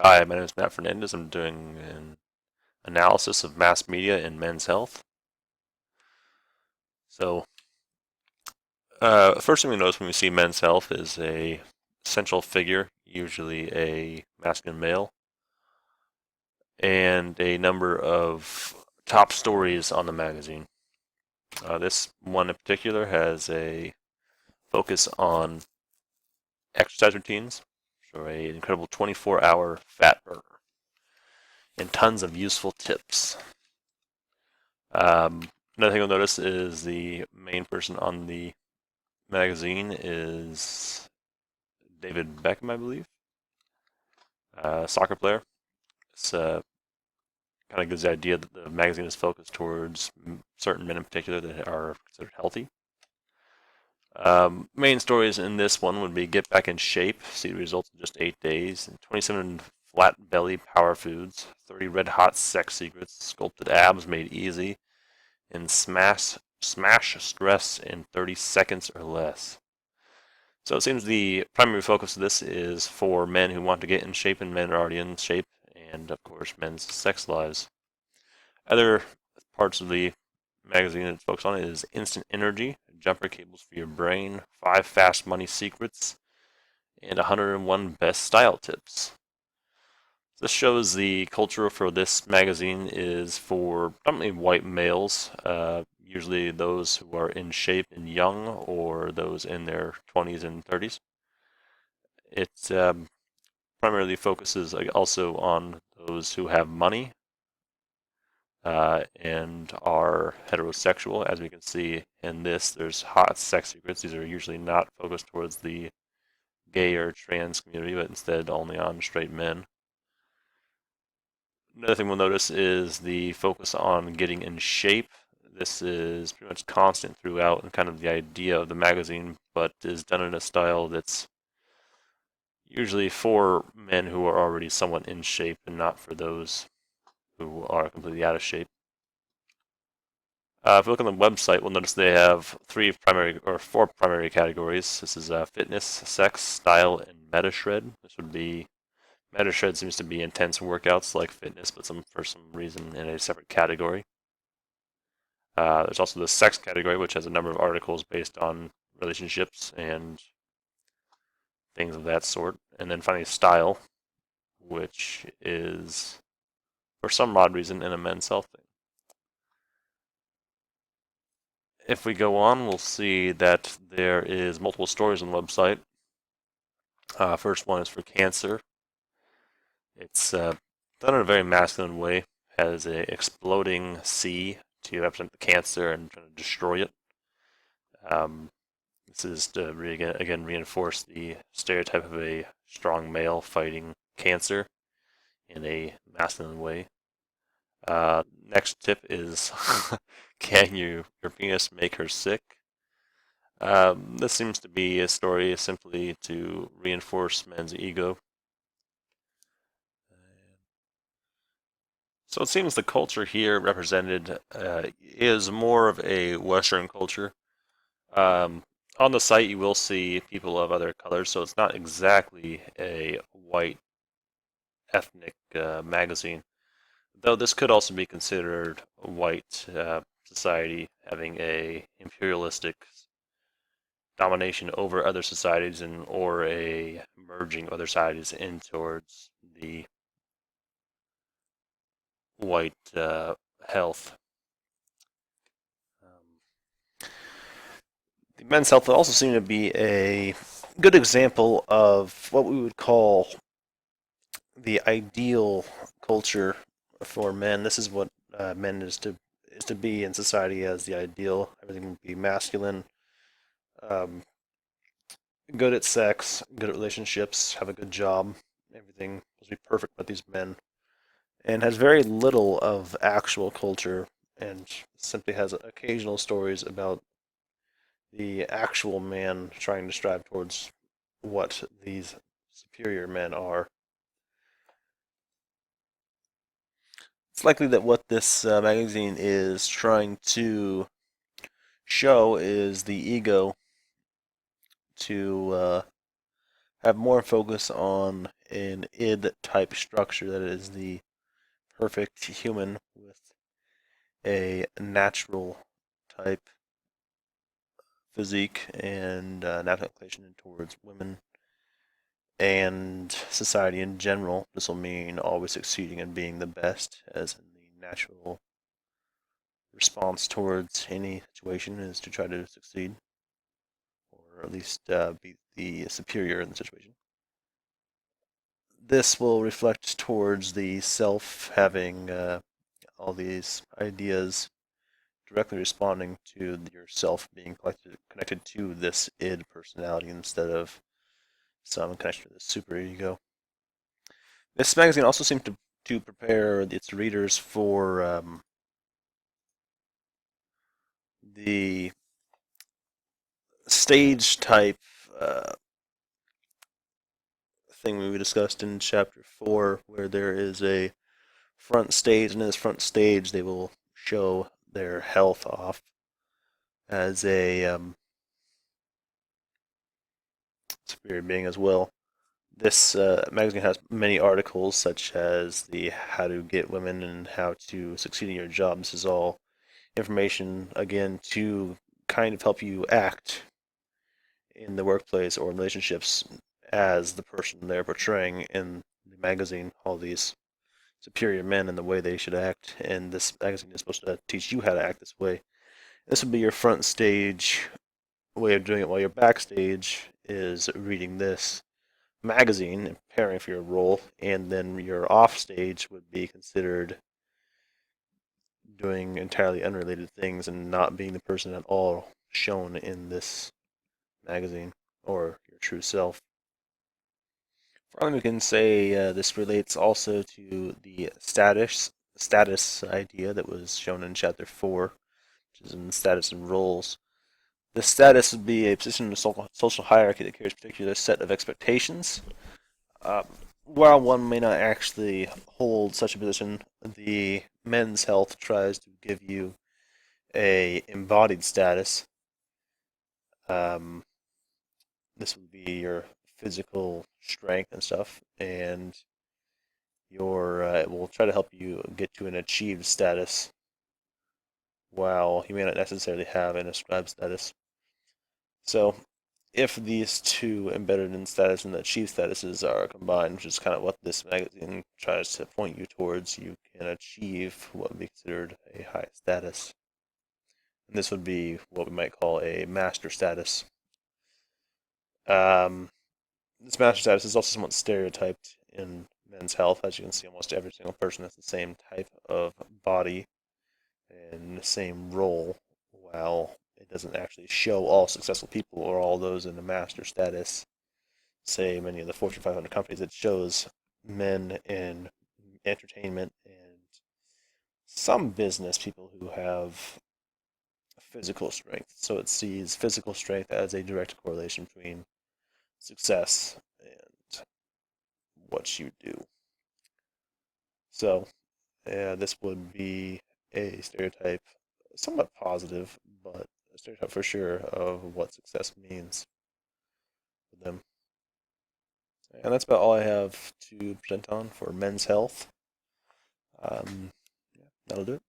Hi, my name is Matt Fernandez. I'm doing an analysis of mass media in men's health. So, first thing we notice when we see men's health is a central figure, usually a masculine male, and a number of top stories on the magazine. This one in particular has a focus on exercise routines, so an incredible 24-hour fat burner, and tons of useful tips. Another thing you'll notice is the main person on the magazine is David Beckham, I believe, soccer player. It's kind of gives the idea that the magazine is focused towards certain men in particular that are considered healthy. Main stories in this one would be get back in shape, see the results in just 8 days, and 27 flat belly power foods, 30 red hot sex secrets, sculpted abs made easy, and smash stress in 30 seconds or less. So it seems the primary focus of this is for men who want to get in shape and men are already in shape, and of course men's sex lives. Other parts of the magazine it's focused on is instant energy, jumper cables for your brain, 5 fast money secrets, and 101 best style tips. This shows the culture for this magazine is for predominantly white males, usually those who are in shape and young, or those in their 20s and 30s. It primarily focuses also on those who have money and are heterosexual. As we can see in this, there's hot sex secrets. These are usually not focused towards the gay or trans community, but instead only on straight men. Another thing we'll notice is the focus on getting in shape. This is pretty much constant throughout and kind of the idea of the magazine, but is done in a style that's usually for men who are already somewhat in shape and not for those who are completely out of shape. If we look on the website, we'll notice they have four primary categories. This is fitness, sex, style, and meta shred. This would be meta shred seems to be intense workouts like fitness, but for some reason in a separate category. There's also the sex category, which has a number of articles based on relationships and things of that sort. And then finally, style, which is for some odd reason in a men's health thing. If we go on, we'll see that there is multiple stories on the website. First one is for cancer. It's done in a very masculine way. Has a exploding C to represent the cancer and trying to destroy it. This is to again reinforce the stereotype of a strong male fighting cancer in a masculine way. Next tip is can your penis make her sick? This seems to be a story simply to reinforce men's ego. So it seems the culture here represented is more of a Western culture. Um, on the site, you will see people of other colors, so it's not exactly a white ethnic magazine. Though this could also be considered a white society having a imperialistic domination over other societies and or a merging other societies in towards the white health. The men's health also seemed to be a good example of what we would call the ideal culture for men. This is what men is to be in society as the ideal. Everything would be masculine, um, good at sex, good at relationships, have a good job. Everything must be perfect with these men, and has very little of actual culture, and simply has occasional stories about the actual man trying to strive towards what these superior men are. It's likely that what this magazine is trying to show is the ego to have more focus on an id type structure, that is the perfect human with a natural type physique and natural inclination towards women and society in general. This will mean always succeeding and being the best, as in the natural response towards any situation is to try to succeed, or at least be the superior in the situation. This will reflect towards the self having all these ideas directly responding to yourself being connected to this id personality instead of some connection to the superego. This magazine also seems to prepare its readers for the stage type uh, thing we discussed in chapter 4, where there is a front stage, and in this front stage they will show their health off as a superior being as well. This magazine has many articles, such as the how to get women and how to succeed in your job. This is all information, again, to kind of help you act in the workplace or in relationships as the person they're portraying in the magazine, all these superior men and the way they should act. And this magazine is supposed to teach you how to act this way. This would be your front stage way of doing it, while your backstage is reading this magazine and preparing for your role, and then your off stage would be considered doing entirely unrelated things and not being the person at all shown in this magazine or your true self. Finally, we can say this relates also to the status idea that was shown in chapter 4, which is in status and roles. The status would be a position in a social hierarchy that carries a particular set of expectations. Uh, while one may not actually hold such a position, the Men's Health tries to give you a embodied status. Um, this would be your physical strength and stuff, and your it will try to help you get to an achieved status, while you may not necessarily have an ascribed status. So, if these two embedded in status and achieved statuses are combined, which is kind of what this magazine tries to point you towards, you can achieve what would be considered a high status. And this would be what we might call a master status. Um, this master status is also somewhat stereotyped in Men's Health. As you can see, almost every single person has the same type of body and the same role, while it doesn't actually show all successful people or all those in the master status. Say many of the Fortune 500 companies, it shows men in entertainment and some business people who have physical strength. So it sees physical strength as a direct correlation between success and what you do. So this would be a stereotype, somewhat positive, but a stereotype for sure of what success means for them. And that's about all I have to present on for Men's Health. Yeah, that'll do it.